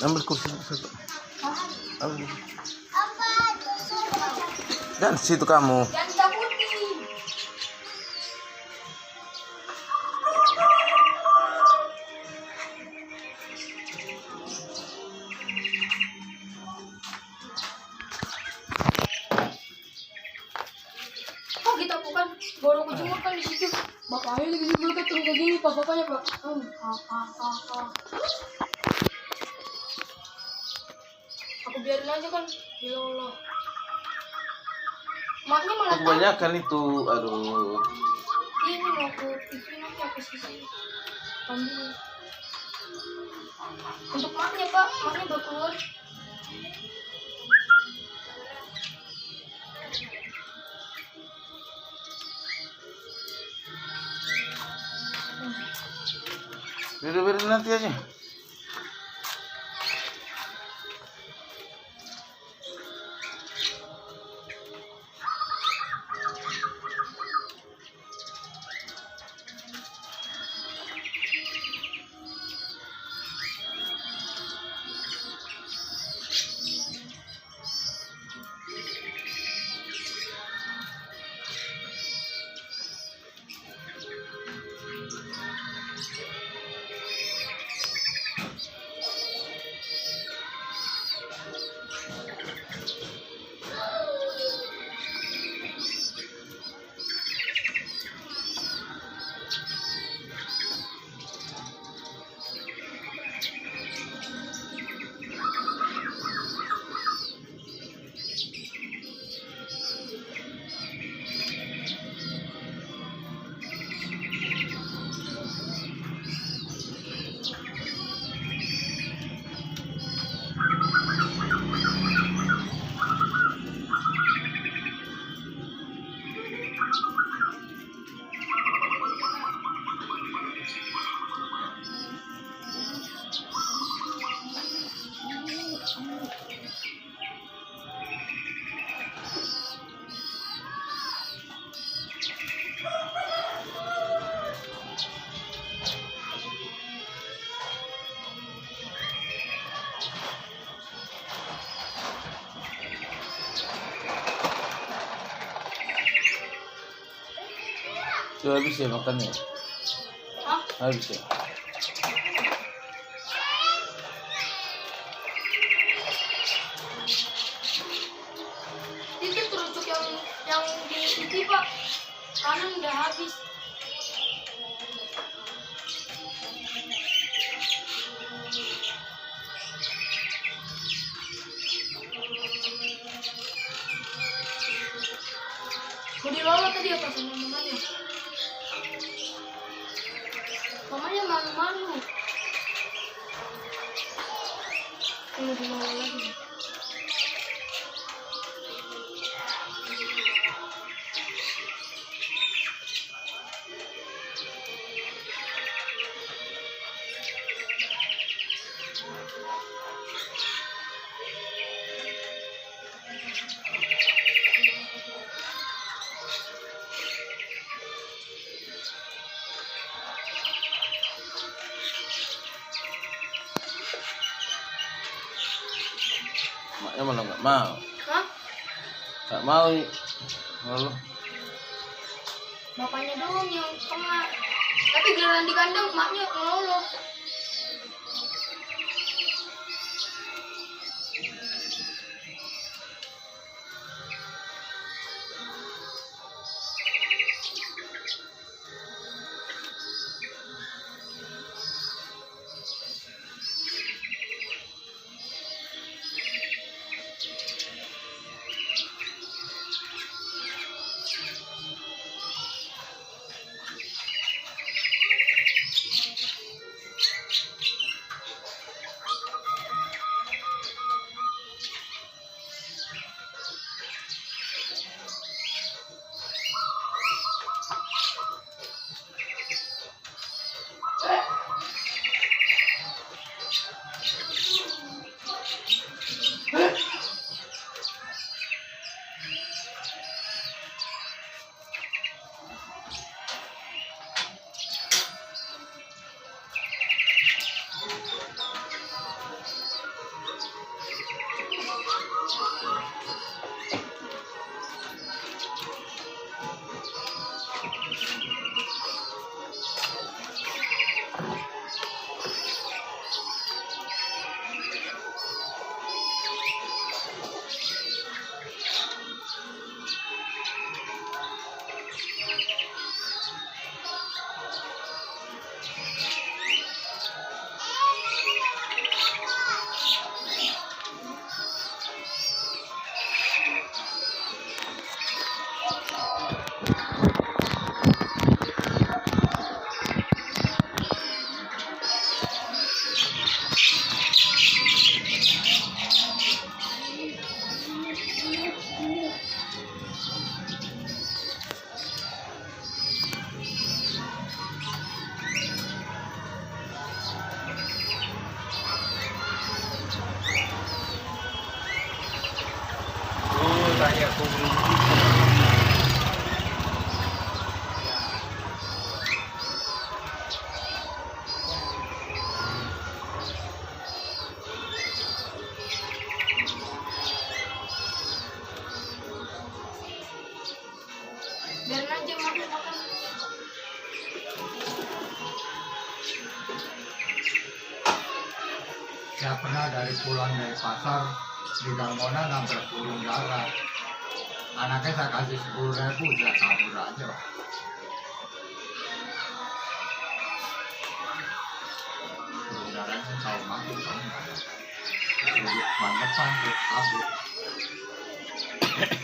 Ambil kursi satu. Ambil. Dan situ kamu. Jangan cabutin. Oh kita bukan baru kejenguk kan di situ. Bapaknya lagi di belakang turun kayak gini, pak bapaknya pak. Aku biarin aja kan, ya Allah. Maknya malah Kebanyakan itu, aduh. ini mau aku pikirin nanti aku sisi ambil untuk maknya pak, maknya baru keluar. Biar nanti aja. Sudah habis ya makannya? Hah? Habis ya? Itu kerucuk yang di TV pak, kanan udah habis. Mau dibawa tadi apa sama mamanya? Mamanya malu-malu. Mau dibawa lagi. Maknya mana nggak mau? Hah? Nggak mau. Lalu Bapaknya doang yang kena. Tapi giliran di kandang maknya ngelolos. Biarin aja mami makan. Saya pernah pulang dari pasar di Dalmona nabrak burung dara. Anaknya saya kasih 10.000, dia kabur aja Pak. Burung daranya tahu mati tahu nggak? Duduk ban depan terus kabur.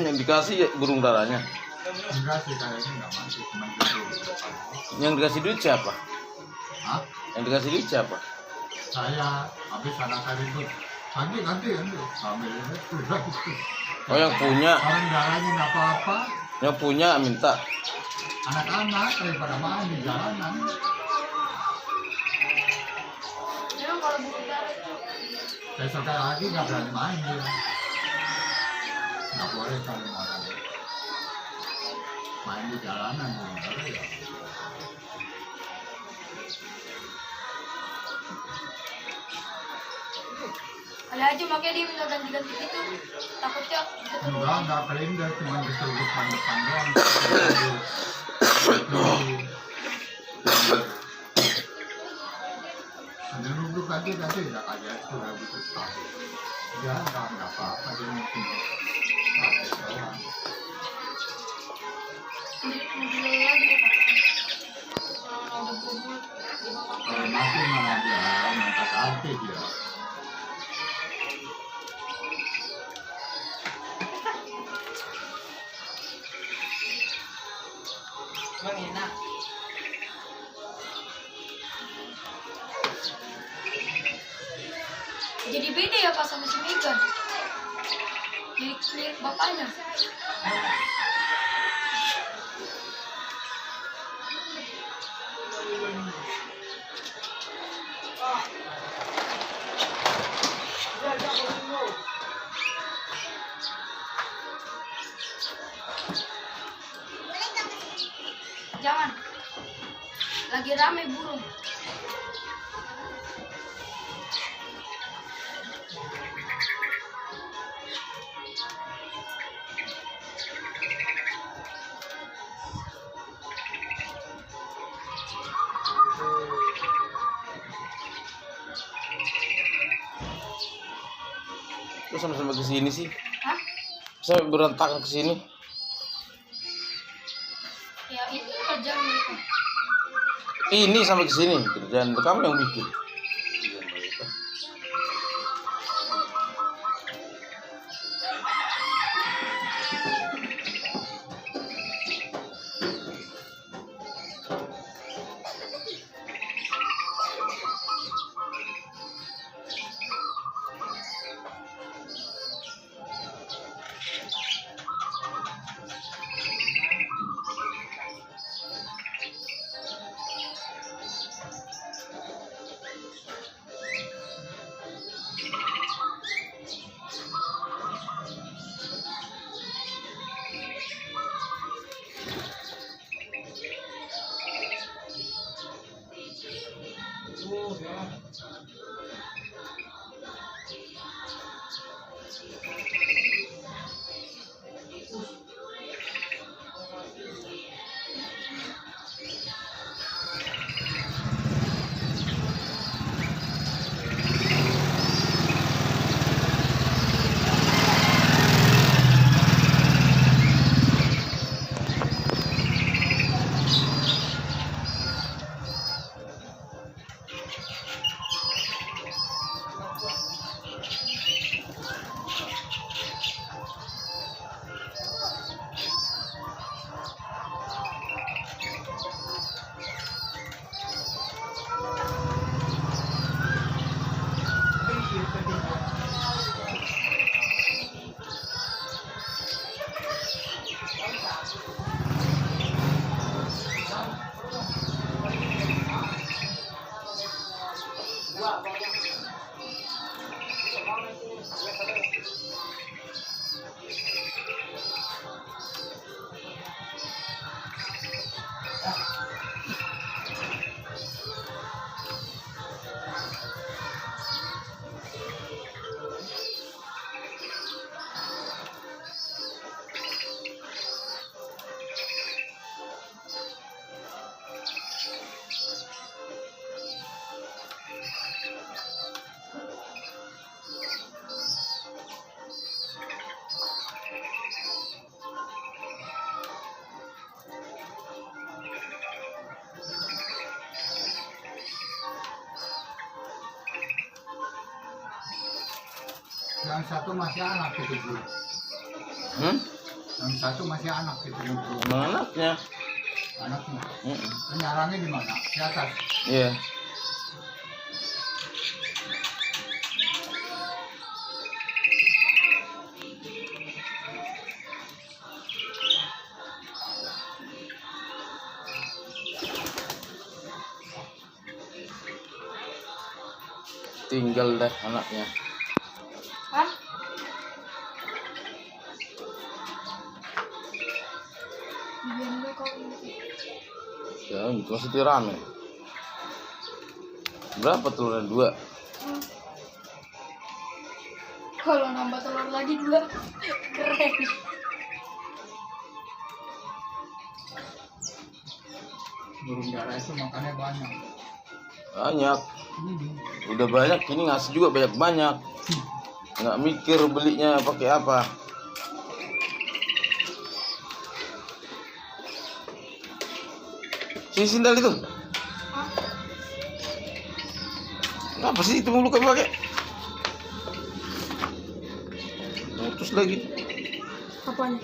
Yang dikasih ya burung darahnya. Enggak sih kayaknya nggak mati, cuma duduk di depan. Yang dikasih duit siapa? Hah? Yang dikasih duit siapa? Saya habis anak saya ribut. Ganti, sambil ini sudah gitu. Oh, yang punya. Orang darahnya nggak apa-apa. Yang punya minta. Anak-anak daripada main di jalanan. Memang kalau burung dara itu Besok lagi nggak berani main dia. Nggak boleh kalau orang main di jalanan burung dara ya. ada aja makanya dia minta ganti-ganti gitu. Takutnya keturunan. Enggak kelindes, cuma diseruduk ban depan doang. Ada ruduk aja ganti nggak kayak sudah gitu sekali. Ya nggak apa-apa dia mungkin pakai doang. Menjelai lagi ya Pak. Kalau udah bubur dimakan. Kalau mati malah dia minta ganti dia. Bang enak. Jadi beda ya Pak sama si Megan. Jadi mirip bapaknya. Jangan. Lagi rame burung. Terus sampai ke sini sih. Hah? Sampai berantakan ke sini. Ya itu kerjaan mereka. Ini sampai ke sini kerjaan kamu yang bikin. Yang satu masih anak itu bro. Hmm? Yang satu masih anak itu bro. Emang anaknya? Anaknya. Mm-mm. Nyarangnya di mana? Di atas. Iya. Tinggal dah anaknya. Hah? Biar lu kau ini. Ya, itu masih rame. Berapa telurnya? 2. Hmm. Kalau nambah telur lagi 2 keren. Burung dara itu makannya banyak. Banyak. Udah banyak, ini ngasih juga banyak-banyak. Nggak mikir belinya pakai apa. Si sindal itu. Hah? Apa sih itu mulu kamu pakai? Putus lagi. Apanya?